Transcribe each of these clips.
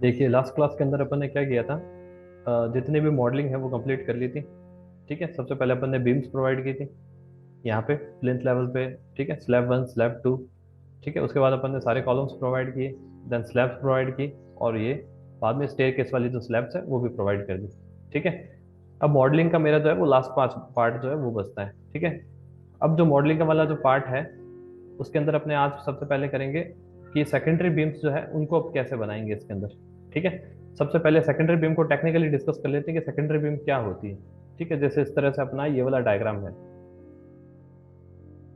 देखिए last class के अंदर अपन ने क्या किया था। जितनी भी मॉडलिंग है वो कंप्लीट कर ली थी। ठीक है, सबसे पहले अपन ने बीम्स प्रोवाइड की थी यहाँ पे प्लिंथ लेवल पे। ठीक है, स्लैब वन स्लैब टू। ठीक है, उसके बाद अपन ने सारे कॉलम्स प्रोवाइड किए, देन स्लैब्स प्रोवाइड की, और ये बाद में स्टेयर केस वाली जो स्लैब्स है वो भी प्रोवाइड कर दी। ठीक है, अब मॉडलिंग का मेरा जो है वो लास्ट पांच पार्ट जो है वो बचता है। ठीक है, अब जो मॉडलिंग का वाला जो पार्ट है उसके अंदर अपने आज सबसे पहले करेंगे कि सेकेंडरी बीम्स जो है उनको अब कैसे बनाएंगे इसके अंदर। ठीक है, सबसे पहले सेकेंडरी बीम को टेक्निकली डिस्कस कर लेते हैं कि सेकेंडरी बीम क्या होती है। ठीक है, जैसे इस तरह से अपना ये वाला डायग्राम है।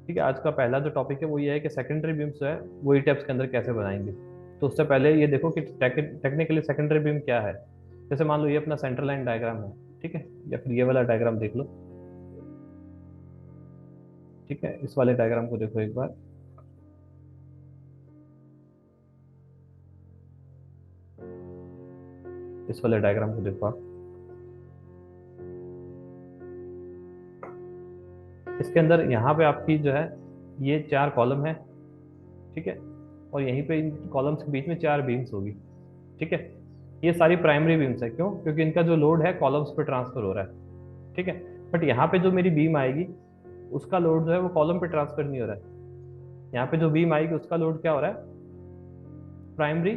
ठीक है, आज का पहला जो टॉपिक है वो ये है कि सेकेंडरी बीम्स जो है वो ई टैप्स के अंदर कैसे बनाएंगे। तो उससे पहले ये देखो कि टेक्निकली सेकेंडरी बीम क्या है। जैसे मान लो ये अपना सेंटर लाइन डायग्राम है। ठीक है, या फिर ये वाला डायग्राम देख लो। ठीक है, इस वाले डायग्राम को देखो एक बार। इस वाले डायग्राम को देखो आप। इसके अंदर यहाँ पे आपकी जो है ये चार कॉलम है। ठीक है, और यहीं पे इन कॉलम्स के बीच में चार बीम्स होगी। ठीक है, ये सारी प्राइमरी बीम्स है। क्यों? क्योंकि इनका जो लोड है कॉलम्स पे ट्रांसफर हो रहा है। ठीक है, बट यहाँ पे जो मेरी बीम आएगी उसका लोड जो है वो कॉलम पे ट्रांसफर नहीं हो रहा है। यहाँ पे जो बीम आएगी उसका लोड क्या हो रहा है? प्राइमरी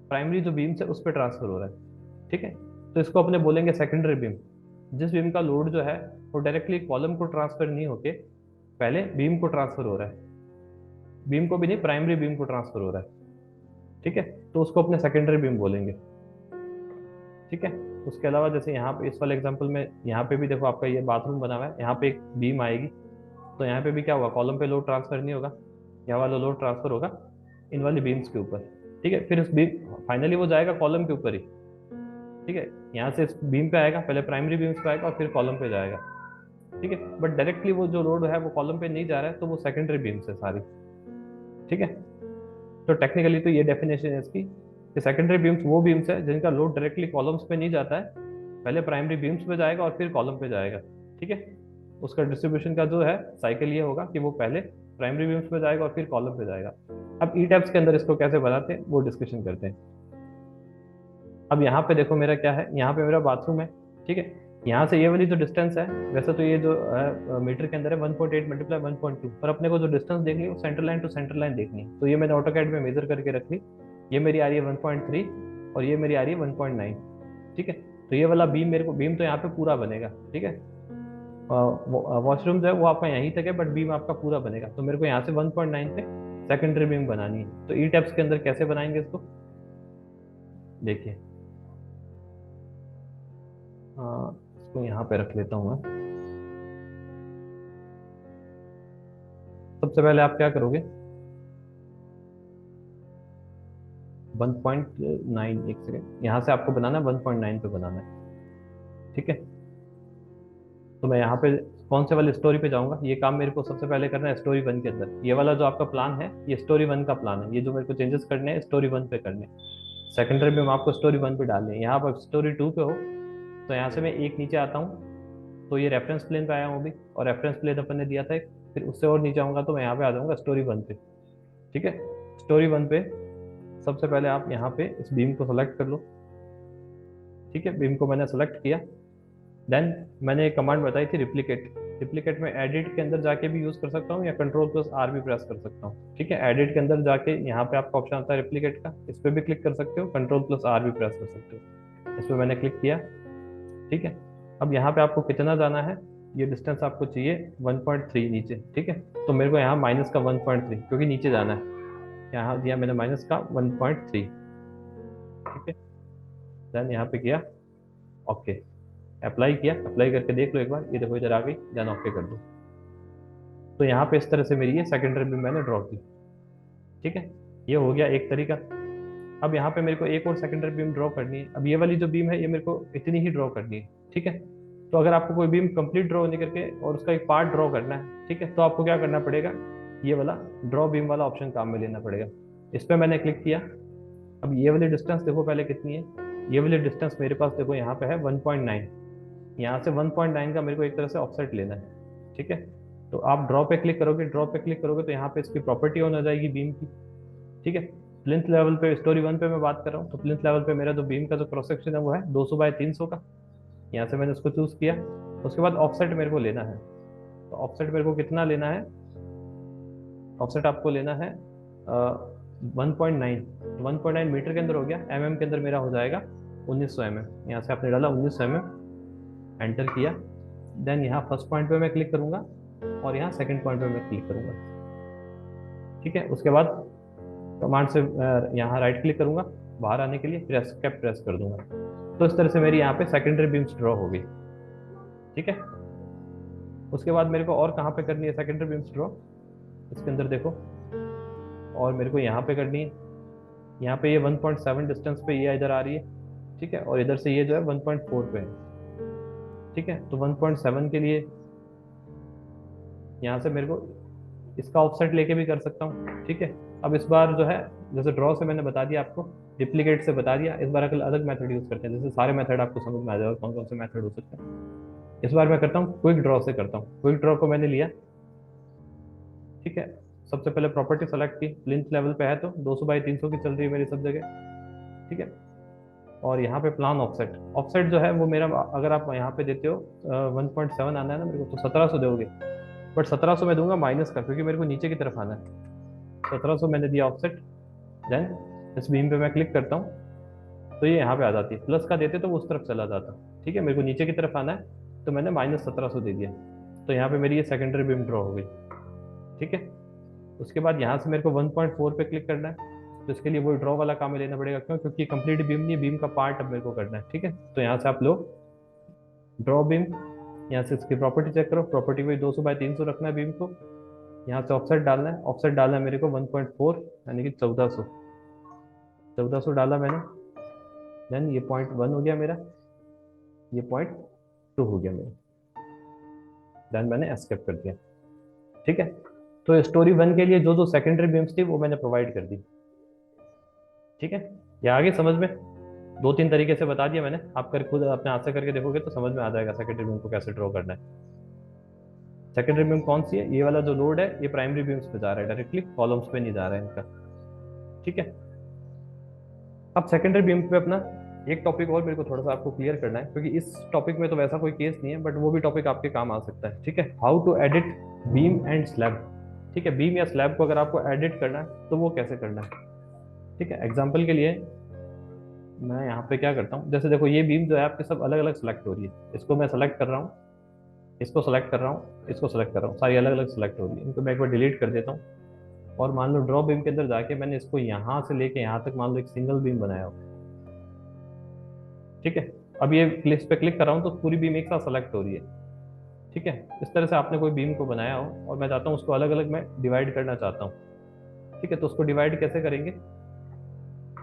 प्राइमरी जो बीम्स है उस पर ट्रांसफर हो रहा है। ठीक है, तो इसको अपने बोलेंगे सेकेंडरी बीम। जिस बीम का लोड जो है वो डायरेक्टली कॉलम को ट्रांसफर नहीं होके पहले बीम को ट्रांसफर हो रहा है। बीम को भी नहीं, प्राइमरी बीम को ट्रांसफर हो रहा है। ठीक है, तो उसको अपने सेकेंडरी बीम बोलेंगे। ठीक है, उसके अलावा जैसे यहाँ पे इस वाले एग्जांपल में यहाँ पे भी देखो आपका ये बाथरूम बना हुआ है, यहाँ पे एक बीम आएगी। तो यहाँ पे भी क्या होगा? कॉलम पे लोड ट्रांसफर नहीं होगा, यहाँ वाला लोड ट्रांसफर होगा इन वाली बीम्स के ऊपर। ठीक है, फिर इस बीम फाइनली वो जाएगा कॉलम के ऊपर ही। ठीक है, यहाँ से इस बीम पे आएगा, पहले प्राइमरी बीम्स पे आएगा और फिर कॉलम पे जाएगा। ठीक है, बट डायरेक्टली वो जो लोड है वो कॉलम पे नहीं जा रहा है, तो वो सेकेंडरी बीम्स है सारी। ठीक है, तो टेक्निकली तो ये डेफिनेशन है इसकी कि सेकेंडरी बीम्स वो बीम्स है जिनका लोड डायरेक्टली कॉलम्स पे नहीं जाता है, पहले प्राइमरी बीम्स पे जाएगा और फिर कॉलम पे जाएगा। ठीक है, उसका डिस्ट्रीब्यूशन का जो है साइकिल ये होगा कि वो पहले प्राइमरी बीम्स पे जाएगा और फिर कॉलम पे जाएगा। अब ई टैप्स के अंदर इसको कैसे बनाते हैं वो डिस्कशन करते हैं। अब यहाँ पे देखो मेरा क्या है, यहाँ पे मेरा बाथरूम है। ठीक है, यहाँ से ये वाली जो डिस्टेंस है, वैसे तो ये जो मीटर के अंदर है 1.8 मल्टीप्लाई 1.2, पर अपने को जो डिस्टेंस देखनी है वो centre line to centre line देखनी है। तो ये मैंने ऑटोकैड में मेजर करके रख ली। ये मेरी आ रही है 1.3 और ये मेरी आ रही है 1.9। ठीक है, तो ये वाला बीम मेरे को बीम तो यहाँ पे पूरा बनेगा। ठीक है, वॉशरूम जो है वो आपका यहीं तक है बट बीम आपका पूरा बनेगा। तो मेरे को यहाँ से 1.9 पे सेकेंडरी बीम बनानी है। तो ई टैप्स के अंदर कैसे बनाएंगे इसको देखिए। इसको यहाँ पे रख लेता हूँ मैं। सबसे पहले आप क्या करोगे? 1.9, एक सेकेंड, यहाँ से आपको बनाना है 1.9 पे बनाना है। ठीक है, तो मैं यहाँ पे कौन से वाले स्टोरी पे जाऊंगा? ये काम मेरे को सबसे पहले करना है स्टोरी वन के अंदर। ये वाला जो आपका प्लान है ये स्टोरी वन का प्लान है। ये जो मेरे को चेंजेस करने हैं स्टोरी वन पे करने हैं। सेकेंडरी में हम आपको स्टोरी वन पे डालने हैं। यहाँ पर स्टोरी टू पे हो तो यहाँ से मैं एक नीचे आता हूँ, तो ये रेफरेंस प्लेन पे आया हूँ अभी, और रेफरेंस प्लेन अपन ने दिया था एक। फिर उससे और नीचे आऊंगा तो मैं यहाँ पे आ जाऊंगा स्टोरी वन पे। ठीक है, स्टोरी वन पे सबसे पहले आप यहाँ पे इस बीम को सेलेक्ट कर लो। ठीक है, बीम को मैंने सेलेक्ट किया। देन मैंने एक कमांड बताई थी रिप्लिकेट। रिप्लिकेट में एडिट के अंदर जाके भी यूज कर सकता हूँ या कंट्रोल प्लस आर भी प्रेस कर सकता हूँ। ठीक है, एडिट के अंदर जाके यहाँ पे आपका ऑप्शन आता है रिप्लिकेट का, इस पर भी क्लिक कर सकते हो, कंट्रोल प्लस आर भी प्रेस कर सकते हो। इस पर मैंने क्लिक किया। ठीक है, अब यहाँ पे आपको कितना जाना है? ये डिस्टेंस आपको चाहिए 1.3 नीचे। ठीक है, तो मेरे को यहाँ माइनस का 1.3 क्योंकि नीचे जाना है, यहाँ दिया मैंने माइनस का 1.3। ठीक है, देन यहाँ पे किया ओके, अप्लाई किया। अप्लाई करके देख लो एक बार, ये देखो इधर आ गई, देन ओके कर दो। तो यहाँ पे इस तरह से मेरी ये सेकेंडरी बीम मैंने ड्रॉ की। ठीक है, ये हो गया एक तरीका। अब यहाँ पे मेरे को एक और सेकेंडरी बीम ड्रॉ करनी है। अब ये वाली जो बीम है ये मेरे को इतनी ही ड्रॉ करनी है। ठीक है, तो अगर आपको कोई बीम कंप्लीट ड्रॉ नहीं करके और उसका एक पार्ट ड्रॉ करना है, ठीक है, तो आपको क्या करना पड़ेगा? ये वाला ड्रॉ बीम वाला ऑप्शन काम में लेना पड़ेगा। इस पर मैंने क्लिक किया। अब ये वाली डिस्टेंस देखो पहले कितनी है। ये वाली डिस्टेंस मेरे पास देखो यहाँ पे है 1.9। यहाँ से 1.9 का मेरे को एक तरह से ऑफसेट लेना है। ठीक है, तो आप ड्रॉ पे क्लिक करोगे, ड्रॉ पे क्लिक करोगे तो यहाँ पे इसकी प्रॉपर्टी ऑन हो जाएगी बीम की। ठीक है, प्लिंथ लेवल पे, स्टोरी 1 पे मैं बात कर रहा हूँ, तो प्लिंथ लेवल पे मेरा जो बीम का जो क्रॉस सेक्शन है वो है 200 बाय 300 का। यहाँ से मैंने उसको चूज किया। उसके बाद ऑफसेट मेरे को लेना है, तो ऑफसेट मेरे को कितना लेना है, ऑफसेट आपको लेना है 1.9 मीटर के अंदर हो गया, के अंदर मेरा हो जाएगा 1900 यहाँ से आपने डाला 1900 एंटर किया। देन यहाँ फर्स्ट पॉइंट पे मैं क्लिक करूंगा और यहाँ सेकंड पॉइंट पे मैं क्लिक करूंगा। ठीक है, उसके बाद कमांड से यहाँ राइट क्लिक करूंगा बाहर आने के लिए, फिर एस्केप प्रेस कर दूंगा। तो इस तरह से मेरी यहाँ पे सेकेंडरी बीम्स ड्रॉ हो गई। ठीक है, उसके बाद मेरे को और कहाँ पे करनी है सेकेंडरी बीम्स ड्रॉ, इसके अंदर देखो, और मेरे को यहाँ पे करनी है। यहाँ पे ये 1.7 डिस्टेंस पे ये इधर आ रही है। ठीक है, और इधर से ये जो है 1.4 पे है। ठीक है, तो 1.7 के लिए यहाँ से मेरे को इसका ऑफसेट लेके भी कर सकता हूँ। ठीक है, अब इस बार जो है, जैसे ड्रॉ से मैंने बता दिया आपको, डिप्लीकेट से बता दिया, इस बार अगर अलग मेथड यूज करते हैं, जैसे सारे मेथड आपको समझ में आ जाएगा कौन कौन से मेथड हो सकते हैं। इस बार मैं करता हूँ क्विक ड्रॉ से करता हूँ। क्विक ड्रॉ को मैंने लिया। ठीक है, सबसे पहले प्रॉपर्टी सेलेक्ट की, प्लिंथ लेवल पे है तो 200 बाई 300 की चल रही है मेरी सब जगह। ठीक है, और यहाँ पे प्लान ऑफसेट, ऑफसेट जो है वो मेरा, अगर आप यहाँ पे देते हो 1.7 आना है ना मेरे को, तो 1700 दोगे, बट 1700 मैं दूंगा माइनस का, क्योंकि मेरे को नीचे की तरफ आना है। 1700 मैंने दिया ऑफसेट। देन इस बीम पे मैं क्लिक करता हूँ तो ये यहाँ पे आ जाती है, प्लस का देते तो वो उस तरफ चला जाता। ठीक है, मेरे को नीचे की तरफ आना है तो मैंने -1700 दे दिया, तो यहाँ पे मेरी ये सेकेंडरी बीम ड्रॉ हो गई। ठीक है, उसके बाद यहाँ से मेरे को 1.4 पे क्लिक करना है, तो इसके लिए वो ड्रॉ वाला काम में लेना पड़ेगा, क्यों, क्योंकि कंप्लीट बीम नहीं, बीम का पार्ट अब मेरे को करना है। ठीक है, तो यहाँ से आप लो ड्रॉ बीम, यहाँ से इसकी प्रॉपर्टी चेक करो, प्रॉपर्टी को 200 बाई 300 रखना है बीम को। यहाँ से ऑफसेट डालना है, ऑफसेट डालना है मेरे को 1.4 यानी कि 1400 डाला मैंने। देन ये .1 हो गया मेरा, ये .2 हो गया मेरा। देन मैंने एस्केप कर दिया। ठीक है, तो स्टोरी 1 के लिए जो जो सेकेंडरी बीम्स थी वो मैंने प्रोवाइड कर दी। ठीक है, ये आगे समझ में, 2-3 तरीके से बता दिया मैंने, आप कर खुद अपने हाथ से करके देखोगे तो समझ में आ जाएगा सेकेंडरी बीम को कैसे ड्रॉ करना है। सेकेंडरी बीम कौन सी है, ये वाला जो लोड है ये प्राइमरी बीम्स पे जा रहा है डायरेक्टली, कॉलम्स पे नहीं जा रहा है इनका। ठीक है, अब सेकेंडरी बीम पे अपना एक टॉपिक और मेरे को थोड़ा सा आपको क्लियर करना है, क्योंकि इस टॉपिक में तो वैसा कोई केस नहीं है, बट वो भी टॉपिक आपके काम आ सकता है। ठीक है, how to edit beam and slab. ठीक है, बीम या स्लैब को अगर आपको एडिट करना है तो वो कैसे करना है। ठीक है, एग्जाम्पल के लिए मैं यहाँ पे क्या करता हूँ, जैसे देखो ये बीम जो है आपके सब अलग अलग सेलेक्ट हो रही है, इसको मैं सेलेक्ट कर रहा हूँ, इसको सेलेक्ट कर रहा हूँ, इसको सेलेक्ट कर रहा हूँ, सारी अलग अलग सेलेक्ट हो रही है, इनको मैं एक बार डिलीट कर देता हूँ। और मान लो ड्रॉ बीम के अंदर जाके मैंने इसको यहाँ से लेके यहाँ तक मान लो एक सिंगल बीम बनाया हो। ठीक है, अब ये क्लिक पे क्लिक कर रहा हूँ तो पूरी बीम एक साथ सेलेक्ट हो रही है। ठीक है, इस तरह से आपने कोई बीम को बनाया हो और मैं चाहता हूँ उसको अलग अलग मैं डिवाइड करना चाहता हूँ। ठीक है, तो उसको डिवाइड कैसे करेंगे,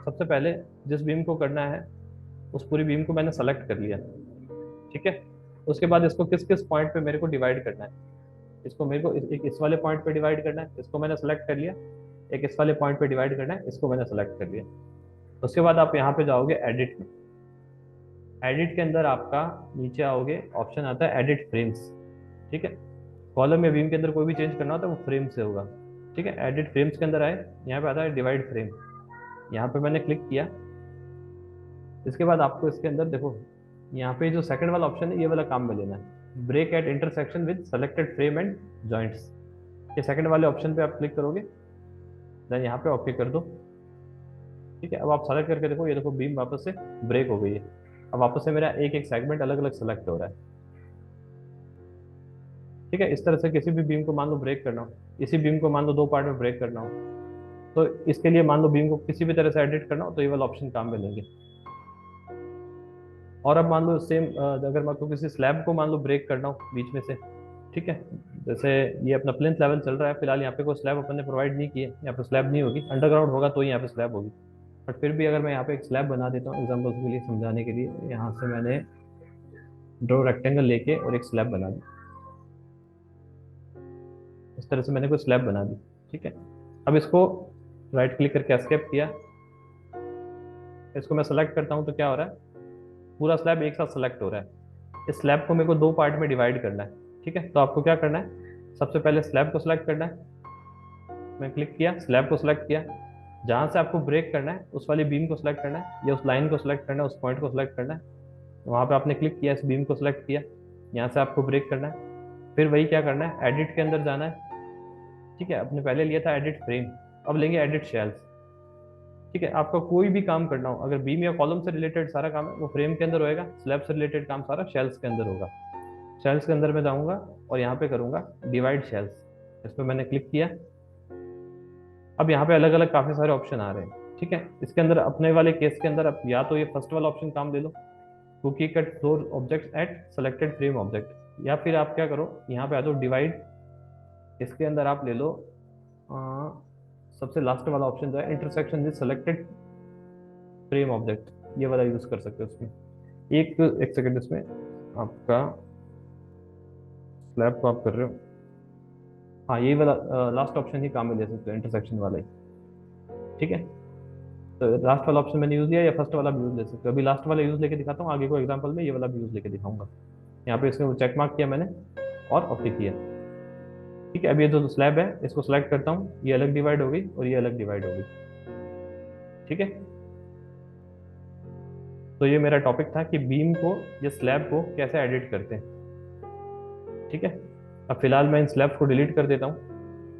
सबसे पहले जिस बीम को करना है उस पूरी बीम को मैंने सेलेक्ट कर लिया। ठीक है, उसके बाद इसको किस किस पॉइंट पे मेरे को डिवाइड करना है, इसको मेरे को एक इस वाले पॉइंट पे डिवाइड करना है, इसको मैंने सेलेक्ट कर लिया। एक इस वाले पॉइंट पे डिवाइड करना है, इसको मैंने सेलेक्ट कर लिया। उसके बाद आप यहाँ पे जाओगे एडिट में, एडिट के अंदर आपका नीचे आओगे, ऑप्शन आता है एडिट फ्रेम्स। ठीक है, कॉलम या बीम के अंदर कोई भी चेंज करना होता है वो फ्रेम से होगा। ठीक है, एडिट फ्रेम्स के अंदर आए, यहाँ पे आता है डिवाइड फ्रेम, यहाँ पे मैंने क्लिक किया। इसके बाद आपको इसके अंदर देखो, यहाँ पे जो सेकंड वाला ऑप्शन है ये वाला काम में लेना है, break at intersection with selected frame and joints. ये सेकंड वाले ऑप्शन पे आप क्लिक करोगे, देन यहाँ पे ओके कर दो। ठीक है, अब आप सेलेक्ट करके देखो, ये देखो बीम वापस से ब्रेक हो गई है। अब वापस से मेरा एक एक सेगमेंट अलग अलग सेलेक्ट हो रहा है। ठीक है, इस तरह से किसी भी बीम को मान लो ब्रेक करना हो, इसी बीम को मान लो 2 पार्ट में ब्रेक करना हो, तो इसके लिए मान लो बीम को किसी भी तरह से एडिट करना हो तो ये वाला ऑप्शन काम में लेंगे। और अब मान लो सेम, अगर मान लो किसी स्लैब को मान लो ब्रेक करना हो बीच में से। ठीक है, जैसे ये अपना प्लिंथ लेवल चल रहा है, फिलहाल यहाँ पे कोई स्लैब अपन ने प्रोवाइड नहीं किया, यहाँ पे स्लैब नहीं होगी, अंडरग्राउंड होगा तो ही यहाँ पे स्लैब होगी। बट फिर भी अगर मैं यहाँ पे एक स्लैब बना देता हूँ एग्जाम्पल के लिए समझाने के लिए, यहाँ से मैंने ड्रॉ रेक्टेंगल लेके और एक स्लैब बना दी, इस तरह से मैंने कोई स्लैब बना दी। ठीक है, अब इसको राइट क्लिक करके एस्केप किया, इसको मैं सेलेक्ट करता हूँ तो क्या हो रहा है, पूरा स्लैब एक साथ सेलेक्ट हो रहा है। इस स्लैब को मेरे को 2 पार्ट में डिवाइड करना है। ठीक है, तो आपको क्या करना है, सबसे पहले स्लैब को सिलेक्ट करना है, मैं क्लिक किया, स्लैब को सिलेक्ट किया, जहाँ से आपको ब्रेक करना है उस वाली बीम को सिलेक्ट करना है, या उस लाइन को सिलेक्ट करना है, उस पॉइंट को सिलेक्ट करना है। वहाँ पे आपने क्लिक किया, इस बीम को सिलेक्ट किया, यहाँ से आपको ब्रेक करना है। फिर वही क्या करना है, एडिट के अंदर जाना है। ठीक है, आपने पहले लिया था एडिट फ्रेम, अब लेंगे एडिट शेल्स। ठीक है, आपका कोई भी काम करना हो, अगर बीम या कॉलम से रिलेटेड सारा काम है वो फ्रेम के अंदर होएगा, स्लैब से रिलेटेड काम सारा शेल्स के अंदर होगा। शेल्स के अंदर मैं जाऊंगा और यहाँ पे करूंगा डिवाइड शेल्स। इस पर मैंने क्लिक किया। अब यहाँ पे अलग अलग काफी सारे ऑप्शन आ रहे हैं। ठीक है, इसके अंदर अपने वाले केस के अंदर आप या तो ये फर्स्ट वाला ऑप्शन काम ले लो, cookie cut floor object at selected frame object, या फिर आप क्या करो, यहाँ पे आ जाओ डिवाइड। इसके अंदर आप ले लो अ, सबसे लास्ट वाला ऑप्शन जो है intersection with selected frame object, ये वाला यूज कर सकते हो उसमें। एक एक सेकंड, इसमें आपका स्लैब को आप कर रहे हो, हाँ यही वाला लास्ट ऑप्शन ही काम में ले सकते हो, इंटरसेक्शन वाला ही। ठीक है, तो लास्ट वाला ऑप्शन मैंने यूज लिया, या फर्स्ट वाला भी यूज ले सकते हो। अभी लास्ट वाला यूज लेके दिखाता हूँ, आगे को एग्जांपल में ये वाला भी यूज लेके दिखाऊंगा। यहाँ पे इसमें चेक मार्क किया मैंने और ओके किया। ठीक है, अब ये जो स्लैब है इसको सिलेक्ट करता हूँ, ये अलग डिवाइड हो गई और ये अलग डिवाइड हो गई। ठीक है, तो ये मेरा टॉपिक था कि बीम को या स्लैब को कैसे एडिट करते हैं। ठीक है, अब फिलहाल मैं इन स्लैब्स को डिलीट कर देता हूँ,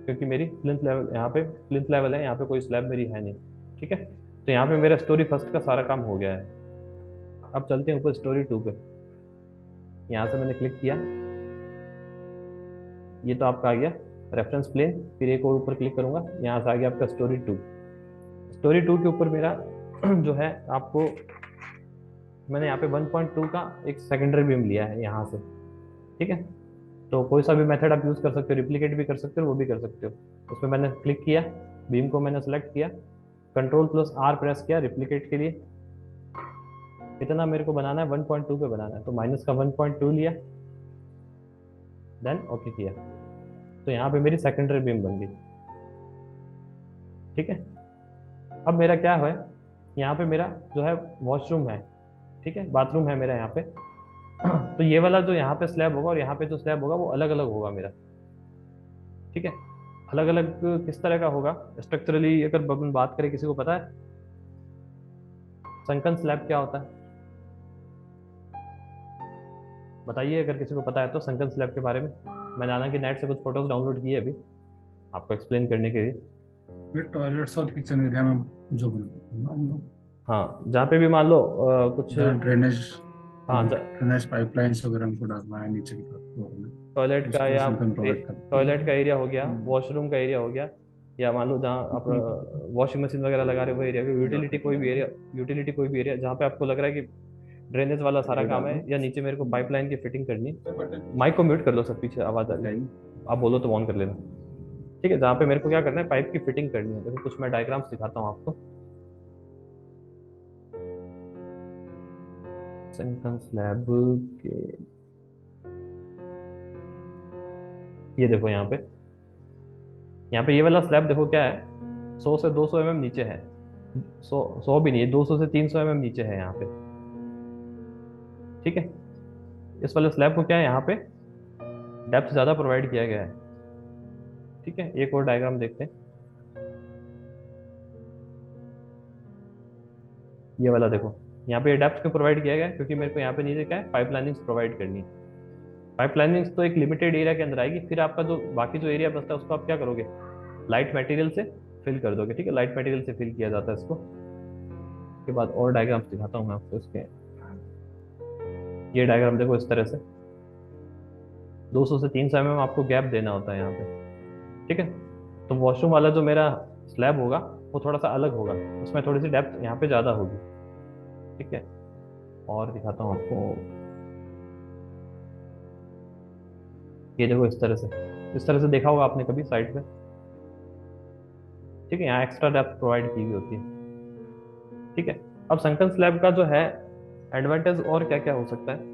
क्योंकि मेरी प्लिंथ लेवल यहाँ पे प्लिंथ लेवल है, यहाँ पे कोई स्लैब मेरी है नहीं। ठीक है, तो यहाँ पे मेरा स्टोरी फर्स्ट का सारा काम हो गया है। अब चलते हैं ऊपर स्टोरी टू पे। यहाँ से मैंने क्लिक किया, ये तो आपका आ गया रेफरेंस प्लेन। फिर एक और ऊपर क्लिक करूंगा, यहाँ से आ गया आपका स्टोरी टू। स्टोरी टू के ऊपर मेरा जो है, आपको मैंने यहाँ पे 1.2 का एक सेकेंडरी बीम लिया है यहाँ से। ठीक है, तो कोई सा भी मेथड आप यूज कर सकते हो, रिप्लिकेट भी कर सकते हो, वो भी कर सकते हो। उसमें मैंने क्लिक किया, बीम को मैंने सेलेक्ट किया, कंट्रोल प्लस आर प्रेस किया रिप्लिकेट के लिए। इतना मेरे को बनाना है, 1.2 पे बनाना है, तो माइनस का 1.2 लिया, देन ओके किया। तो यहाँ पे मेरी सेकेंडरी बीम बन गई। ठीक है, अब मेरा क्या है, यहाँ पे मेरा जो है वॉशरूम है। ठीक है, बाथरूम है मेरा यहाँ पे। तो ये वाला जो यहाँ पे स्लैब होगा और यहाँ पे जो स्लैब होगा वो अलग अलग होगा मेरा। ठीक है, अलग अलग किस तरह का होगा स्ट्रक्चरली, अगर अपन बात करें, किसी को पता है संकन स्लैब क्या होता है? बताइए अगर किसी को पता है तो संकन स्लैब के बारे में। मैंने हालांकि नेट से कुछ फोटोज डाउनलोड किए अभी आपको एक्सप्लेन करने के लिए। ये टॉयलेट्स और किचन एरिया में जो बनाते हैं ना हम लोग, हाँ, जहाँ पे भी मान लो कुछ, जहाँ ड्रेनेज हाँ ड्रेनेज पाइपलाइंस वगैरह हमको डालना है नीचे की फ्लोर में, टॉयलेट का, उसको या संकन प्रोवाइड करते टॉयलेट का हैं। एरिया हो गया, वॉशरूम का एरिया हो गया, या मान लो जहाँ आप वॉशिंग मशीन वगैरह लगा रहे हो वो एरिया, यूटिलिटी कोई भी एरिया, यूटिलिटी कोई भी एरिया जहाँ पे आपको लग रहा है कि ड्रेनेज वाला सारा काम है, या नीचे मेरे को पाइपलाइन की फिटिंग करनी है। माइक को म्यूट कर लो, सब पीछे आवाज आ जाएगी, आप बोलो तो ऑन कर लेना। ठीक है, जहाँ पे मेरे को क्या करना है, पाइप की फिटिंग करनी है। देखो कुछ मैं डायग्राम्स दिखाता हूँ आपको। सिंकन स्लैब के, ये देखो यहाँ पे ये वाला स्लैब देखो क्या है, 100 से 200 mm नीचे है। 100 भी नहीं है, 200 से 300 mm नीचे है यहाँ पे। ठीक है, इस वाले स्लैब को क्या है, यहाँ पे डेप्थ ज़्यादा प्रोवाइड किया गया है। ठीक है, एक और डायग्राम देखते हैं। ये वाला देखो, यहाँ पे डेप्थ क्यों प्रोवाइड किया गया है, क्योंकि मेरे को यहाँ पे नीचे क्या है, पाइपलाइनिंग्स प्रोवाइड करनी है। पाइपलाइनिंग्स तो एक लिमिटेड एरिया के अंदर आएगी, फिर आपका जो बाकी जो एरिया बचता है उसको आप क्या करोगे, लाइट मटेरियल से फिल कर दोगे। ठीक है, लाइट मटेरियल से फिल किया जाता है इसको। उसके बाद और डायग्राम्स दिखाता हूँ मैं आपको इसके। ये डायग्राम देखो, इस तरह से 200 से 300 mm आपको गैप देना होता है यहाँ पे। ठीक है, तो वॉशरूम वाला जो मेरा स्लैब होगा वो थोड़ा सा अलग होगा, उसमें थोड़ी सी डेप्थ यहाँ पे ज़्यादा होगी। ठीक है, और दिखाता हूँ आपको, ये देखो इस तरह से देखा होगा आपने कभी साइड पे। ठीक है, यहाँ एक्स्ट्रा डेप्थ प्रोवाइड की हुई होती है। ठीक है, अब संकन स्लैब का जो है एडवांटेज और क्या क्या हो सकता है,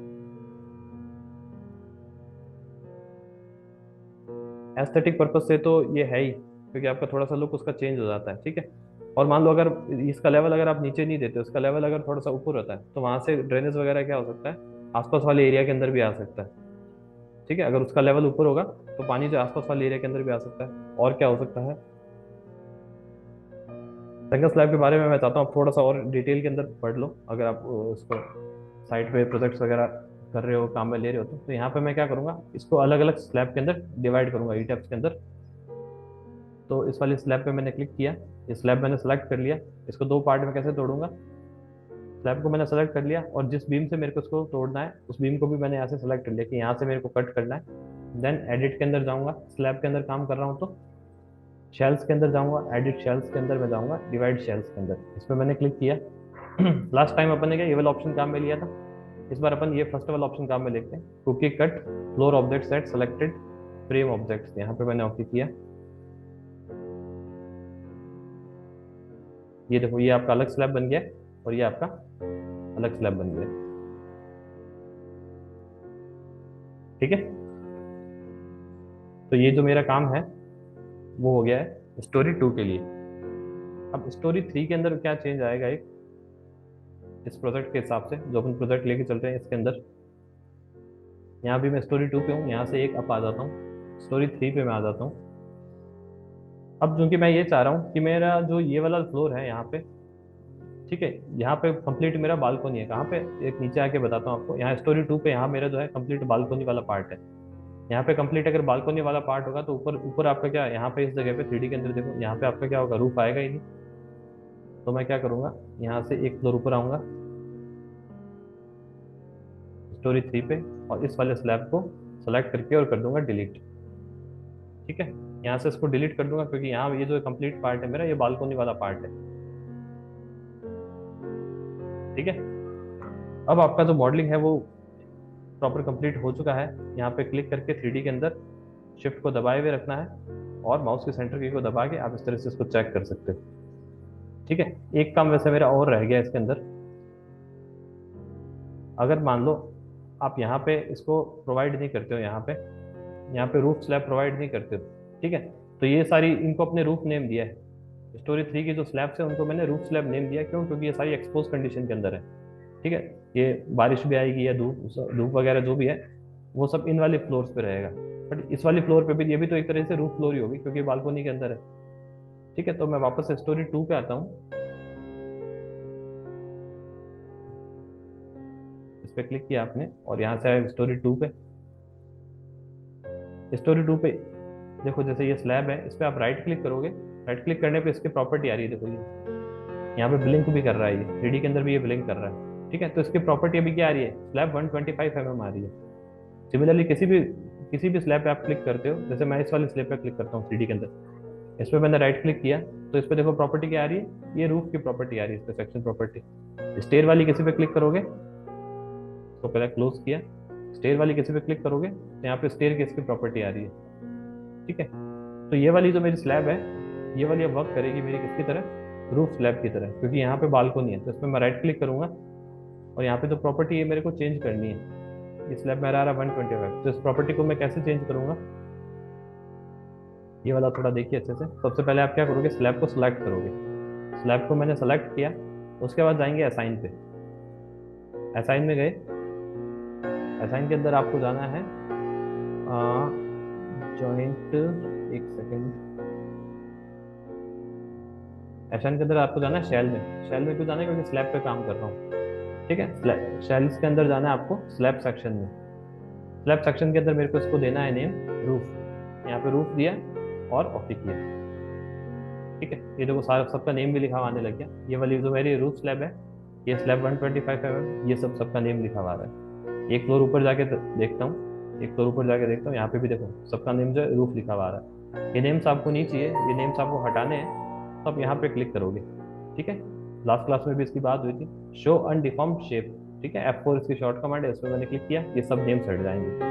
एस्थेटिक पर्पज से तो ये है ही, क्योंकि आपका थोड़ा सा लुक उसका चेंज हो जाता है। ठीक है, और मान लो अगर इसका लेवल अगर आप नीचे नहीं देते, उसका लेवल अगर थोड़ा सा ऊपर होता है, तो वहां से ड्रेनेज वगैरह क्या हो सकता है, आसपास वाले एरिया के अंदर भी आ सकता है। ठीक है, अगर उसका लेवल ऊपर होगा तो पानी जो आसपास वाले एरिया के अंदर भी आ सकता है। और क्या हो सकता है, सिंगल स्लैब के बारे में मैं चाहता हूँ आप थोड़ा सा और डिटेल के अंदर पढ़ लो, अगर आप उसको साइड पे प्रोजेक्ट्स वगैरह कर रहे हो, काम में ले रहे हो तो यहाँ पे मैं क्या करूँगा, इसको अलग अलग स्लैब के अंदर डिवाइड करूँगा ई टैब्स के अंदर। तो इस वाली स्लैब पे मैंने क्लिक किया, ये स्लैब मैंने सेलेक्ट कर लिया। इसको दो पार्ट में कैसे तोड़ूंगा, स्लैब को मैंने सेलेक्ट कर लिया और जिस बीम से मेरे को इसको तोड़ना है उस बीम को भी मैंने यहाँ से सेलेक्ट कर लिया कि यहाँ से मेरे को कट करना है। देन एडिट के अंदर जाऊँगा, स्लैब के अंदर काम कर रहा हूँ तो शेल्स के अंदर जाऊँगा, एडिट शेल्स के अंदर मैं जाऊँगा, डिवाइड शेल्स के अंदर, इस पर मैंने क्लिक किया। लास्ट टाइम अपन ने क्या ये वाला ऑप्शन काम में लिया था, इस बार अपन ये फर्स्ट वाला ऑप्शन काम में लेते हैं, cookie cut floor object set selected frame objects, यहाँ पे मैंने ओके किया। ये देखो ये आपका अलग स्लैब बन गया और ये आपका अलग स्लैब बन गया। ठीक है, तो ये जो मेरा काम है वो हो गया है स्टोरी 2 के लिए। अब स्टोरी 3 के अंदर क्या चेंज आएगा, एक इस प्रोजेक्ट के हिसाब से जो अपन प्रोजेक्ट लेके चलते हैं इसके अंदर, यहाँ भी मैं स्टोरी 2 पे हूँ, यहाँ से एक अप आ जाता हूँ, स्टोरी 3 पे मैं आ जाता हूँ। अब चूंकि मैं ये चाह रहा हूँ कि मेरा जो ये वाला फ्लोर है यहाँ पे, ठीक है, यहाँ पे कंप्लीट मेरा बालकोनी है, कहाँ पे, एक नीचे आके बताता हूँ आपको, यहाँ स्टोरी 2 पे यहाँ मेरा जो है कंप्लीट बालकोनी वाला पार्ट है। यहाँ पे कंप्लीट अगर बालकोनी वाला पार्ट होगा तो ऊपर ऊपर आपका क्या, यहाँ पे इस जगह पे 3D के अंदर देखो यहाँ पे आपका क्या होगा, रूफ आएगा ही नहीं। तो मैं क्या करूँगा, यहाँ से एक फ्लोर ऊपर आऊँगा स्टोरी 3 पे और इस वाले स्लैब को सेलेक्ट करके और कर दूंगा डिलीट। ठीक है, यहाँ से इसको डिलीट कर दूंगा क्योंकि यहाँ ये जो कंप्लीट पार्ट है मेरा, ये बालकोनी वाला पार्ट है। ठीक है, अब आपका जो मॉडलिंग है वो प्रॉपर कंप्लीट हो चुका है। यहाँ पे क्लिक करके 3D के अंदर शिफ्ट को दबाए हुए रखना है और माउस के सेंटर की को दबा के आप इस तरह से इसको चेक कर सकते हो। ठीक है, एक काम वैसे मेरा और रह गया इसके अंदर, अगर मान लो आप यहाँ पे इसको प्रोवाइड नहीं करते हो, यहाँ पे रूफ स्लैब प्रोवाइड नहीं करते हो, ठीक है, तो ये सारी इनको अपने रूफ नेम दिया है, स्टोरी 3 की जो स्लैब्स है उनको मैंने रूफ स्लैब नेम दिया, क्यों, क्योंकि ये सारी एक्सपोज कंडीशन के अंदर है। ठीक है, ये बारिश भी आएगी या धूप धूप वगैरह जो भी है वो सब इन वाले फ्लोर्स पे रहेगा, बट इस वाली फ्लोर पे भी ये भी तो एक तरह से रूफ फ्लोर ही होगी क्योंकि बालकोनी के अंदर है। ठीक है, तो मैं वापस से स्टोरी 2 पे आता हूँ, इस पे क्लिक किया आपने और यहाँ से आए स्टोरी 2 पे। स्टोरी 2 पे देखो जैसे ये स्लैब है, इस पे आप राइट क्लिक करोगे, राइट क्लिक करने पे इसकी प्रॉपर्टी आ रही है, देखो ये यहाँ पे ब्लिंक भी कर रहा है, ये 3D के अंदर भी ये ब्लिंक कर रहा है। ठीक है, तो इसकी प्रॉपर्टी अभी क्या आ रही है, स्लैब 125 mm आ रही है। सिमिलरली किसी भी स्लैब पे आप क्लिक करते हो, जैसे मैं इस वाले स्लैब पे क्लिक करता हूँ 3D के अंदर, इस पर मैंने राइट क्लिक किया तो इस पर देखो प्रॉपर्टी क्या आ रही है, ये रूफ की प्रॉपर्टी आ रही है, इस पर सेक्शन प्रॉपर्टी। स्टेयर वाली किसी पे क्लिक करोगे तो पहले क्लोज किया, स्टेयर वाली किसी पे क्लिक करोगे तो यहाँ पे स्टेयर केस की प्रॉपर्टी आ रही है। ठीक है, तो ये वाली जो मेरी स्लैब है ये वाली अब वर्क करेगी मेरी किसकी तरह, रूफ स्लैब की तरह, क्योंकि यहाँ पे बालकोनी है। तो इसमें मैं राइट क्लिक करूंगा और यहाँ पे जो प्रॉपर्टी है मेरे को चेंज करनी है, ये स्लैब मेरा आ रहा है 125, तो इस प्रॉपर्टी को मैं कैसे चेंज करूंगा, ये वाला थोड़ा देखिए अच्छे से। सबसे पहले आप क्या करोगे, स्लैब को सिलेक्ट करोगे, स्लैब को मैंने सेलेक्ट किया, उसके बाद जाएंगे असाइन पे, असाइन में गए, असाइन के अंदर आपको जाना है जॉइंट, एक सेकेंड, असाइन के अंदर आपको जाना है शैल में, शैल में क्यों जाना है, क्योंकि स्लैब पे काम कर रहा हूँ। ठीक है, शैल्स के अंदर जाना है आपको स्लैब सेक्शन में, स्लैब सेक्शन के अंदर मेरे को इसको देना है नेम रूफ, यहाँ पे रूफ दिया और ओके किया। ठीक है, ये देखो सारा सबका नेम भी लिखा हुआ आने लग गया, ये वाली जो मेरी रूफ स्लैब है, ये स्लैब 125 mm, ये सब सबका नेम लिखा हुआ है। एक फ्लोर ऊपर जाके देखता हूँ, एक फ्लोर ऊपर जाके देखता हूँ, यहाँ पे भी देखो सबका नेम जो है रूफ लिखा हुआ है। ये नेम्स आपको नहीं चाहिए, ये नेम्स आपको हटाने हैं, तो आप यहाँ पे क्लिक करोगे। ठीक है, लास्ट क्लास में भी इसकी बात हुई थी, शो अनडिफॉर्म्ड शेप। ठीक है, F4 इसकी शॉर्ट कमांड है, इसमें मैंने क्लिक किया, ये सब नेम्स हट जाएंगे।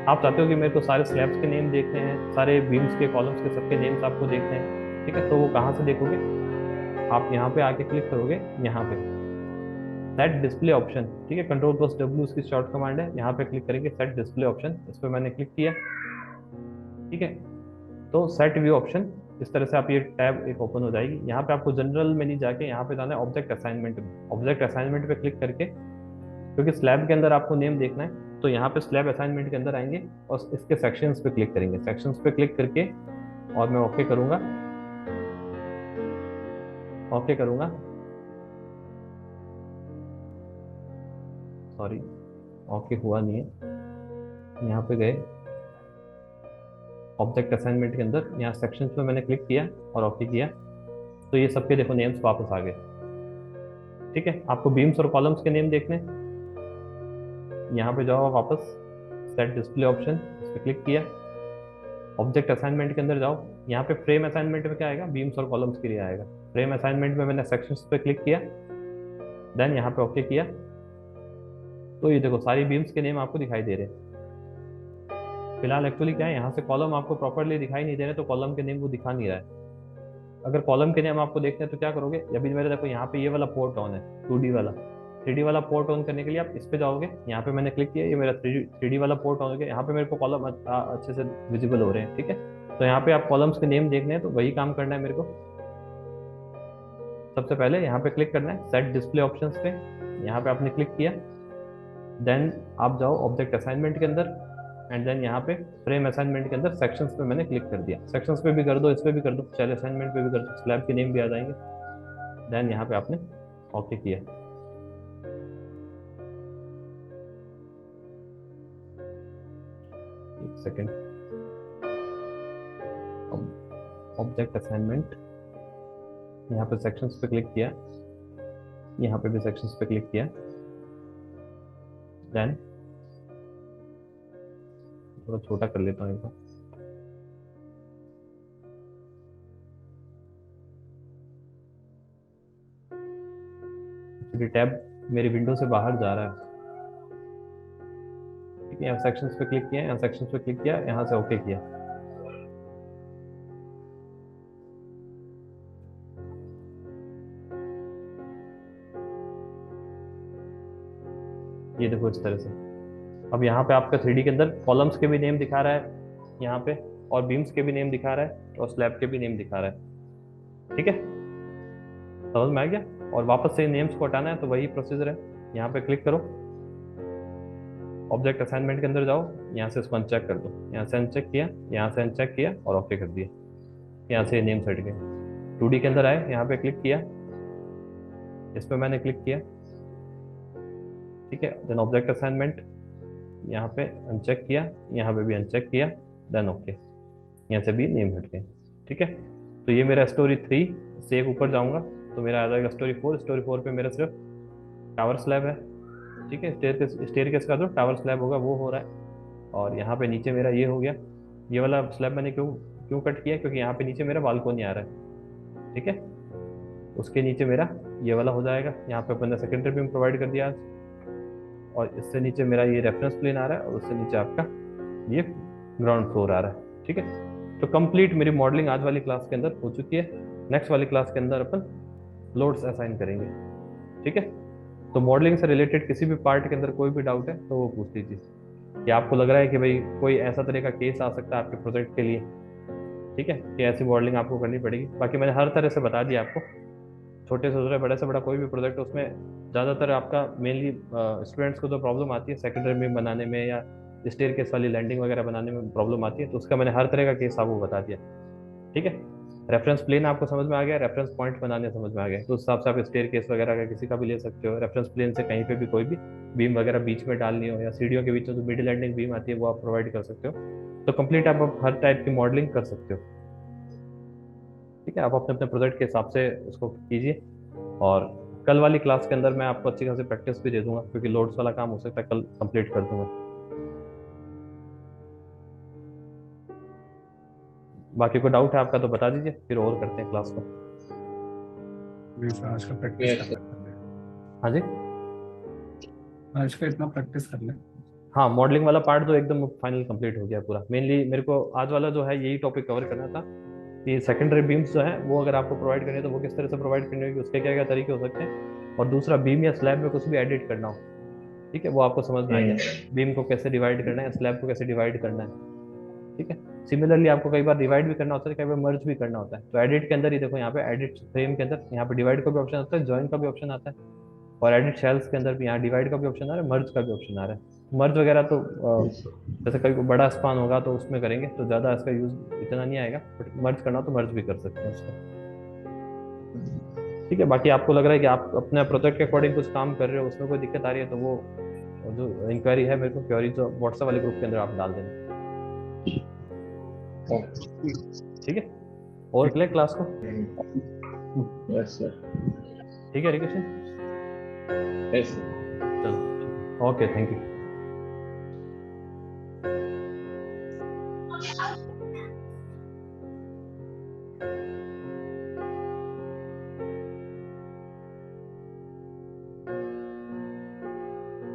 आप चाहते हो कि मेरे को सारे स्लैब्स के नेम देखने हैं, सारे बीम्स के कॉलम्स के सबके नेम्स आपको देखने हैं, ठीक है, तो वो कहाँ से देखोगे, आप यहाँ पे आके क्लिक करोगे, यहाँ पे सेट डिस्प्ले ऑप्शन। ठीक है, Ctrl+W उसकी शॉर्ट कमांड है, यहाँ पे क्लिक करेंगे सेट डिस्प्ले ऑप्शन, इस पर मैंने क्लिक किया। ठीक है, तो सेट व्यू ऑप्शन, इस तरह से आप ये टैब एक ओपन हो जाएगी। यहाँ पे आपको जनरल में नहीं जाके यहाँ पे जाना है ऑब्जेक्ट असाइनमेंट में, ऑब्जेक्ट असाइनमेंट पे क्लिक करके, क्योंकि स्लैब के अंदर आपको नेम देखना है, तो यहाँ पे स्लैब असाइनमेंट के अंदर आएंगे और इसके सेक्शंस पे क्लिक करेंगे, सेक्शंस पे क्लिक करके और मैं ओके करूँगा। ओके करूँगा, सॉरी ओके हुआ नहीं है। यहाँ पे गए ऑब्जेक्ट असाइनमेंट के अंदर, यहाँ सेक्शंस पे मैंने क्लिक किया और ओके किया, तो ये सबके देखो नेम्स वापस आ गए। ठीक है, आपको बीम्स और कॉलम्स के नेम देखने, यहाँ पे जाओ वापस, सेट डिस्प्ले ऑप्शन, इस पर क्लिक किया, ऑब्जेक्ट असाइनमेंट के अंदर जाओ, यहाँ पे फ्रेम असाइनमेंट में क्या आएगा, बीम्स और कॉलम्स के लिए आएगा। फ्रेम असाइनमेंट में मैंने सेक्शंस पे क्लिक किया, देन यहाँ पे ओके किया, तो ये देखो सारी बीम्स के नेम आपको दिखाई दे रहे हैं। फिलहाल एक्चुअली क्या है, यहाँ से कॉलम आपको प्रॉपरली दिखाई नहीं दे रहे, तो कॉलम के नेम वो दिखा नहीं रहा है। अगर कॉलम के नेम आपको देखते हैं तो क्या करोगे, अभी मेरे देखो यहाँ पे ये वाला पोर्ट ऑन है, 2D वाला, 3D वाला पोर्ट ऑन करने के लिए आप इस पे जाओगे, यहाँ पे मैंने क्लिक किया, ये मेरा 3D वाला पोर्ट ऑन हो गया, यहाँ पे मेरे को कॉलम अच्छे से विजिबल हो रहे हैं। ठीक है, तो यहाँ पे आप कॉलम्स के नेम देखने हैं, तो वही काम करना है मेरे को। सबसे पहले यहाँ पे क्लिक करना है सेट डिस्प्ले ऑप्शंस पे, यहाँ पे आपने क्लिक किया, देन आप जाओ ऑब्जेक्ट असाइनमेंट के अंदर, एंड देन यहाँ पे फ्रेम असाइनमेंट के अंदर सेक्शंस पे मैंने क्लिक कर दिया। सेक्शंस पे भी कर दो, इस पे भी कर दो, चाइल्ड असाइनमेंट पे भी कर दो, स्लैब के नेम भी आ जाएंगे। देन यहाँ पे आपने ओके किया। एक सेकेंड, ऑब्जेक्ट असाइनमेंट, यहाँ पे सेक्शंस पे क्लिक किया, यहाँ पे भी सेक्शंस पे क्लिक किया, देन थोड़ा छोटा कर लेता हूँ एक बार, क्योंकि टैब मेरी विंडो से बाहर जा रहा है। ठीक है, यहाँ सेक्शंस पे क्लिक किया, यहाँ सेक्शंस पे क्लिक किया, यहाँ से ओके किया। ये देखो इस तरह से। अब यहाँ पे आपका 3D के अंदर कॉलम्स के भी नेम दिखा रहा है यहाँ पे, और बीम्स के भी नेम दिखा रहा है, और स्लैब के भी नेम दिखा रहा है। ठीक है, समझ में आ गया। और वापस से नेम्स को हटाना है तो वही प्रोसीजर है, यहाँ पे क्लिक करो, ऑब्जेक्ट असाइनमेंट के अंदर जाओ, यहाँ से इसको अनचेक कर दो, यहाँ से अनचेक किया, यहाँ से अनचेक किया और ओके कर दिया, यहाँ से नेम हट गए। 2D के अंदर आए, यहाँ पे क्लिक किया, इस पर मैंने क्लिक किया। ठीक है, देन ऑब्जेक्ट असाइनमेंट, यहाँ पे अनचेक किया, यहाँ पे भी अनचेक किया, देन ओके, यहाँ से भी नेम हट गए। ठीक है, तो ये मेरा स्टोरी 3 से एक ऊपर जाऊंगा तो मेरा आ जाएगा स्टोरी 4। स्टोरी 4 पे मेरा सिर्फ टावर स्लैब है। ठीक है, स्टेयर केस का जो टावर स्लैब होगा वो हो रहा है, और यहाँ पे नीचे मेरा ये हो गया। ये वाला स्लैब मैंने क्यों क्यों कट किया, क्योंकि यहाँ पे नीचे मेरा बालकोनी आ रहा है। ठीक है, उसके नीचे मेरा ये वाला हो जाएगा, यहाँ पे अपन ने सेकेंडरी बीम प्रोवाइड कर दिया आज, और इससे नीचे मेरा ये रेफरेंस प्लेन आ रहा है, और उससे नीचे आपका ये ग्राउंड फ्लोर आ रहा है। ठीक है, तो कंप्लीट मेरी मॉडलिंग आज वाली क्लास के अंदर हो चुकी है। नेक्स्ट वाली क्लास के अंदर अपन लोड्स असाइन करेंगे। ठीक है, तो मॉडलिंग से रिलेटेड किसी भी पार्ट के अंदर कोई भी डाउट है तो वो पूछ लीजिए, या आपको लग रहा है कि भाई कोई ऐसा तरह का केस आ सकता है आपके प्रोजेक्ट के लिए, ठीक है, कि ऐसी मॉडलिंग आपको करनी पड़ेगी। बाकी मैंने हर तरह से बता दिया आपको, छोटे से छोटे बड़े से बड़ा कोई भी प्रोजेक्ट, उसमें ज़्यादातर आपका मेनली स्टूडेंट्स को जो प्रॉब्लम आती है सेकेंडरी में बनाने में, या स्टेयर केस वाली लैंडिंग वगैरह बनाने में प्रॉब्लम आती है, तो उसका मैंने हर तरह का केस आपको बता दिया। ठीक है, रेफरेंस प्लेन आपको समझ में आ गया, रेफरेंस पॉइंट बनाने समझ में आ गया, तो उस हिसाब से आप स्टेयर केस वगैरह का किसी का भी ले सकते हो। रेफरेंस प्लेन से कहीं पे भी कोई भी बीम वगैरह बीच में डालनी हो, या सीढ़ियों के बीच में जो मिडिल लैंडिंग बीम आती है वो आप प्रोवाइड कर सकते हो। तो कंप्लीट आप हर टाइप की मॉडलिंग कर सकते हो। ठीक है, आप अपने अपने प्रोजेक्ट के हिसाब से उसको कीजिए, और कल वाली क्लास के अंदर मैं आपको अच्छी खासी प्रैक्टिस भी दे दूंगा, क्योंकि लोड्स वाला काम हो सकता है कल कंप्लीट कर दूंगा। बाकी कोई डाउट है आपका तो बता दीजिए, फिर और करते हैं क्लास को। आज का प्रैक्टिस Yes, कर ले, हाँ जी, आज का इतना प्रैक्टिस कर ले। हाँ, मॉडलिंग वाला पार्ट तो एकदम फाइनल कंप्लीट हो गया पूरा। मेनली मेरे को आज वाला जो है यही टॉपिक कवर करना था, कि सेकेंडरी बीम्स जो है वो अगर आपको प्रोवाइड करनी है तो वो किस तरह से प्रोवाइड करनी होगी, उसके क्या क्या तरीके हो सकते हैं, और दूसरा बीम या स्लैब में कुछ भी एडिट करना हो, ठीक है, वो आपको समझ में आ गया, बीम को कैसे डिवाइड करना है, स्लैब को कैसे डिवाइड करना है। ठीक है, सिमिलरली आपको कई बार डिवाइड भी करना होता है, कई बार मर्ज भी करना होता है। तो एडिट के अंदर ही देखो, यहाँ पे एडिट फ्रेम के अंदर यहाँ पे डिवाइड का भी ऑप्शन आता है, ज्वाइन का भी ऑप्शन आता है, और एडिट शेल्स के अंदर भी यहाँ डिवाइड का भी ऑप्शन आ रहा है, मर्ज का भी ऑप्शन आ रहा है। मर्ज वगैरह तो जैसे कभी बड़ा स्पान होगा तो उसमें करेंगे तो ज़्यादा इसका यूज इतना नहीं आएगा, बट मर्ज करना तो मर्ज भी कर सकते हैं उसको। ठीक है, बाकी आपको लग रहा है कि आप अपने प्रोजेक्ट के अकॉर्डिंग कुछ काम कर रहे हो, उसमें कोई दिक्कत आ रही है तो वो जो इंक्वायरी है मेरे को क्वेरी जो व्हाट्सएप वाले ग्रुप के अंदर आप डाल देना। ठीक है, और क्लियर क्लास को। Yes sir. ठीक है रिकेशन, यस। चलो ओके, थैंक यू।